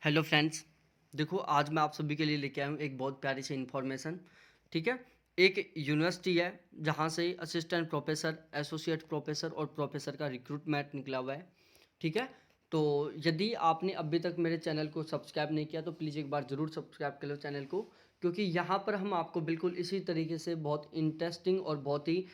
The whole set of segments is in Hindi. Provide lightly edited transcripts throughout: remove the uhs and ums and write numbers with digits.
Hello friends. देखो, आज मैं आप सभी के लिए लेके आया हूँ एक बहुत प्यारी सी इन्फॉर्मेशन। ठीक है। एक यूनिवर्सिटी है जहाँ से असिस्टेंट प्रोफेसर, एसोसिएट प्रोफेसर और प्रोफेसर का रिक्रूटमेंट निकला हुआ है। ठीक है। तो यदि आपने अभी तक मेरे चैनल को सब्सक्राइब नहीं किया तो प्लीज़ एक बार ज़रूर सब्सक्राइब कर लो चैनल को, क्योंकि यहाँ पर हम आपको बिल्कुल इसी तरीके से बहुत इंटरेस्टिंग और बहुत ही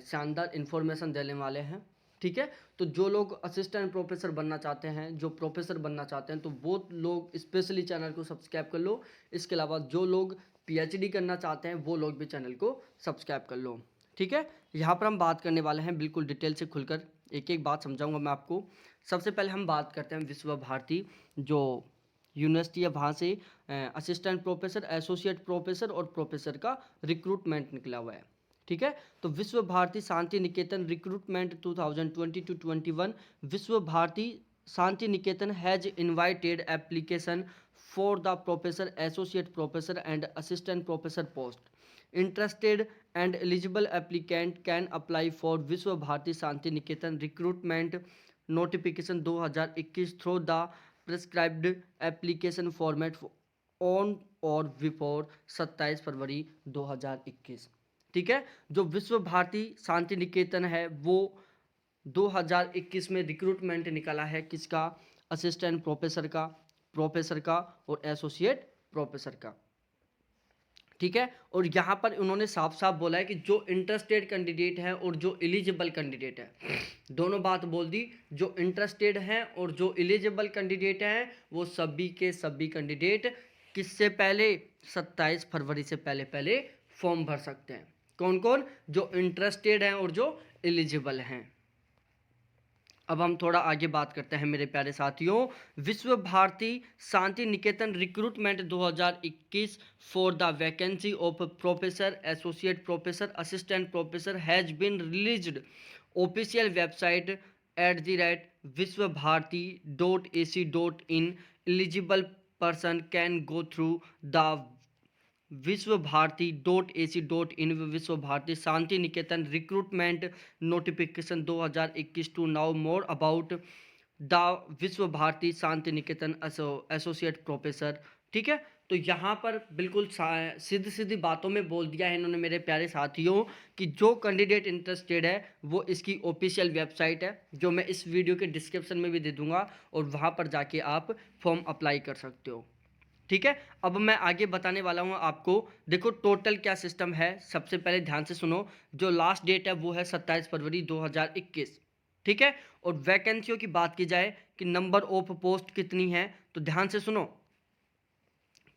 शानदार इन्फॉर्मेशन देने वाले हैं। ठीक है। तो जो लोग असिस्टेंट प्रोफेसर बनना चाहते हैं, जो प्रोफेसर बनना चाहते हैं, तो वो लोग स्पेशली चैनल को सब्सक्राइब कर लो। इसके अलावा जो लोग पीएचडी करना चाहते हैं वो लोग भी चैनल को सब्सक्राइब कर लो। ठीक है। यहाँ पर हम बात करने वाले हैं बिल्कुल डिटेल से खुलकर, एक एक बात समझाऊंगा मैं आपको। सबसे पहले हम बात करते हैं विश्व भारती जो यूनिवर्सिटी है, वहाँ से असिस्टेंट प्रोफेसर, एसोसिएट प्रोफेसर और प्रोफेसर का रिक्रूटमेंट निकला हुआ है। ठीक है। तो Vishwa Bharati Shanti Niketan recruitment 2020 to 21। Vishwa Bharati Shanti Niketan has invited application for the professor, associate professor and assistant professor post. Interested and eligible applicant can apply for Vishwa Bharati Shanti Niketan recruitment notification 2021 through the prescribed application format on or before 27 February 2021। ठीक है। जो विश्व भारती शांति निकेतन है वो 2021 में रिक्रूटमेंट निकाला है किसका? असिस्टेंट प्रोफेसर का और एसोसिएट प्रोफेसर का। ठीक है। और यहाँ पर उन्होंने साफ साफ बोला है कि जो इंटरेस्टेड कैंडिडेट है और जो एलिजिबल कैंडिडेट है, दोनों बात बोल दी। जो इंटरेस्टेड हैं और जो एलिजिबल कैंडिडेट हैं वो सभी के सभी कैंडिडेट किससे पहले? 27 फरवरी से पहले पहले फॉर्म भर सकते हैं। कौन कौन? जो इंटरेस्टेड हैं और जो एलिजिबल हैं। अब हम थोड़ा आगे बात करते हैं मेरे प्यारे साथियों। Vishwa Bharati Shanti Niketan recruitment 2021 for the vacancy of professor, associate professor, assistant professor has been released official website @viswabharati.ac.in। Eligible person can go through the विश्वभारती.ac.in Vishwa Bharati Shanti Niketan recruitment notification 2021 to know more about the Vishwa Bharati Shanti Niketan associate professor. ठीक है। तो यहाँ पर बिल्कुल सीधी सीधी बातों में बोल दिया है इन्होंने मेरे प्यारे साथियों कि जो कैंडिडेट इंटरेस्टेड है वो इसकी ऑफिशियल वेबसाइट है जो मैं इस वीडियो के डिस्क्रिप्शन में भी दे दूंगा और वहाँ पर जाके आप फॉर्म अप्लाई कर सकते हो। ठीक है। अब मैं आगे बताने वाला हूं आपको। देखो टोटल क्या सिस्टम है, सबसे पहले ध्यान से सुनो। जो लास्ट डेट है वो है 27 फरवरी 2021। ठीक है। और वैकेंसियों की बात की जाए कि नंबर ऑफ पोस्ट कितनी है, तो ध्यान से सुनो।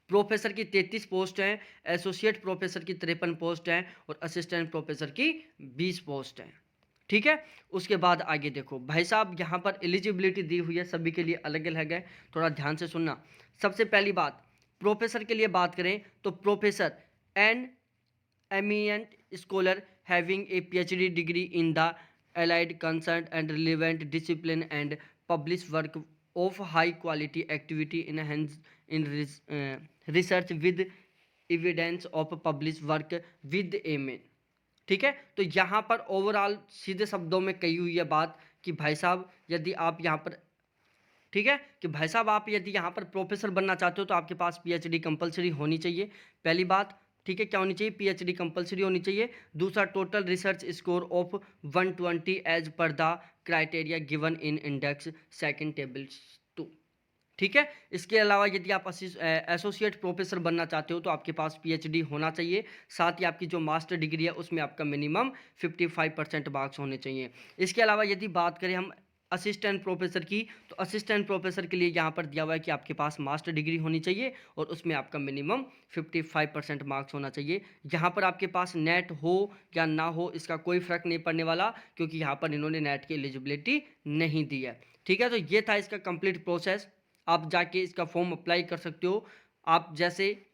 प्रोफेसर की 33 पोस्ट हैं, एसोसिएट प्रोफेसर की 53 पोस्ट हैं और असिस्टेंट प्रोफेसर की 20 पोस्ट हैं। ठीक है। उसके बाद आगे देखो भाई साहब, यहाँ पर एलिजिबिलिटी दी हुई है सभी के लिए अलग अलग है, थोड़ा ध्यान से सुनना। सबसे पहली बात, प्रोफेसर के लिए बात करें तो professor an eminent scholar having a PhD degree in the allied concern and relevant discipline and publish work of high quality activity in hands in research with evidence of publish work with M. ठीक है। तो यहाँ पर ओवरऑल सीधे शब्दों में कही हुई है बात कि भाई साहब यदि आप यहाँ पर, ठीक है, कि भाई साहब आप यदि यहाँ पर प्रोफेसर बनना चाहते हो तो आपके पास पीएचडी कंपलसरी होनी चाहिए, पहली बात। ठीक है। क्या होनी चाहिए? पीएचडी कंपलसरी होनी चाहिए। दूसरा, total research score of 120 as per the criteria given in index second table 2। ठीक है। इसके अलावा यदि आप एसोसिएट प्रोफेसर बनना चाहते हो तो आपके पास पीएचडी होना चाहिए। साथ ही आपकी जो मास्टर डिग्री है उसमें आपका मिनिमम 55% मार्क्स होने चाहिए। इसके अलावा यदि बात करें हम असिस्टेंट प्रोफेसर की, तो असिस्टेंट प्रोफेसर के लिए यहाँ पर दिया हुआ है कि आपके पास मास्टर डिग्री होनी चाहिए और उसमें आपका मिनिमम 55% मार्क्स होना चाहिए। यहाँ पर आपके पास नेट हो या ना हो इसका कोई फ़र्क नहीं पड़ने वाला, क्योंकि यहाँ पर इन्होंने नेट की एलिजिबिलिटी नहीं दी है। ठीक है। तो ये था इसका कंप्लीट प्रोसेस। आप जाके इसका फॉर्म अप्लाई कर सकते हो। आप जैसे,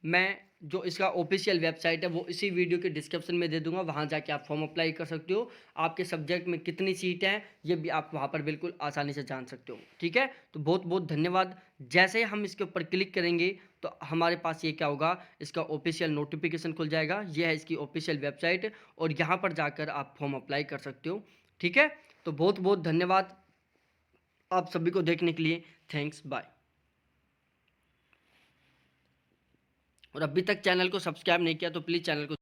मैं जो इसका ऑफिशियल वेबसाइट है वो इसी वीडियो के डिस्क्रिप्शन में दे दूंगा, वहाँ जाके आप फॉर्म अप्लाई कर सकते हो। आपके सब्जेक्ट में कितनी सीट हैं ये भी आप वहाँ पर बिल्कुल आसानी से जान सकते हो। ठीक है। तो बहुत बहुत धन्यवाद। जैसे हम इसके ऊपर क्लिक करेंगे तो हमारे पास ये क्या होगा, इसका ऑफिशियल नोटिफिकेशन खुल जाएगा। ये है इसकी ऑफिशियल वेबसाइट और यहाँ पर जाकर आप फॉर्म अप्लाई कर सकते हो। ठीक है। तो बहुत बहुत धन्यवाद आप सभी को देखने के लिए। Thanks, bye. और अभी तक चैनल को सब्सक्राइब नहीं किया तो प्लीज़ चैनल को